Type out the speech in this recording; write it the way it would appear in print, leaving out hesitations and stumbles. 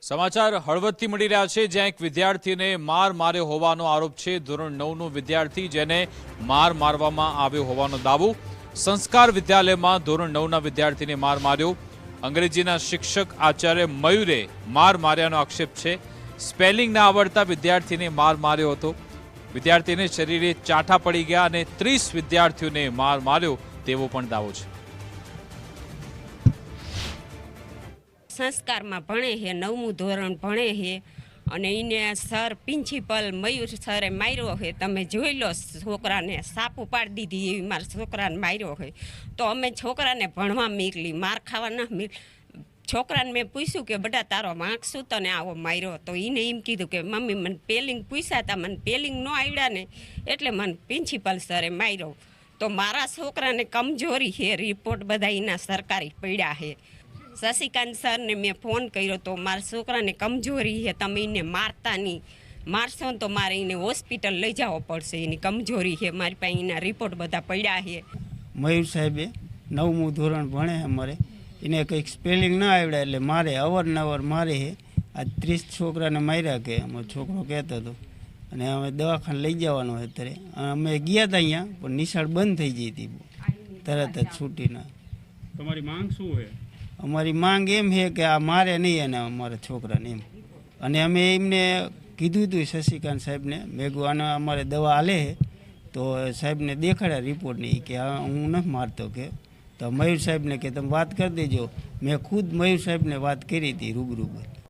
સમાચાર હળવદથી મળી રહ્યા છે, જ્યાં એક વિદ્યાર્થીને માર માર્યો હોવાનો આરોપ છે। ધોરણ 9નો વિદ્યાર્થી જેને માર મારવામાં આવ્યો હોવાનો દાવો। સંસ્કાર વિદ્યાલયમાં ધોરણ 9ના વિદ્યાર્થીને માર માર્યો। અંગ્રેજીના શિક્ષક આચાર્ય મયુરે માર માર્યાનો આક્ષેપ છે। સ્પેલિંગ ના આવડતા વિદ્યાર્થીને માર માર્યો હતો। વિદ્યાર્થીને શરીરે ચાઠા પડી ગયા અને 30 વિદ્યાર્થીઓને માર માર્યો તેવો પણ દાવો છે। संस्कार में भणे है, 9मुं धोरण भणे है अने इने सर प्रिंसिपल मयूर सरे मार्यो है। तमे जोई लो, छोकरा ने सापू पाड़ दीधी एवी मार छोकरा ने मार्यो है। तो अमे छोकरा ने भणवा मोकली, मार खावा न छोकरा ने मैं पूछ्યું કે બેટા તારો વાંક શું તને આવો માર્યો? તો એને એમ કીધું કે મમ્મી મને પેલિંગ પૂછ્યા હતા, મને પેલિંગ ન આવડ્યા ને એટલે મને પ્રિન્સિપલ સરે માર્યો। તો મારા છોકરાને કમજોરી છે, રિપોર્ટ બધા એના સરકારી પડ્યા છે। शशिकांत सर ने मैं फोन कर्यो तो मारा छोकरा ने कमजोरी है, तमे इने मारता नहीं, मारशो तो मारे इने होस्पिटल लई जावो पड़शे, एनी कमजोरी है। मारी पासे एना रिपोर्ट बधा पड्या है। मयूर साहेबे 9मुं धोरण भणे अमारे, એને કંઈક સ્પેલિંગ ના આવડે એટલે મારે અવારનવાર મારે છે। આ 30 છોકરાને માર્યા કે અમારો છોકરો કહેતો હતો અને અમે દવાખાને લઈ જવાનો અત્યારે અમે ગયા હતા અહીંયા, પણ નિશાળ બંધ થઈ ગઈ હતી તરત જ છૂટીને। તમારી માંગ શું છે? અમારી માંગ એમ છે કે આ મારે નહીં અને અમારા છોકરાને એમ, અને અમે એમને કીધું હતું શશિકાંત સાહેબને, મેગું આને અમારે દવા હાલે છે તો સાહેબને દેખાડ્યા રિપોર્ટ નહીં કે આ હું નથી મારતો કે। તો મયુર સાહેબને કે તમે વાત કરી દેજો। મેં ખુદ મયુર સાહેબને વાત કરી હતી રૂબરૂ।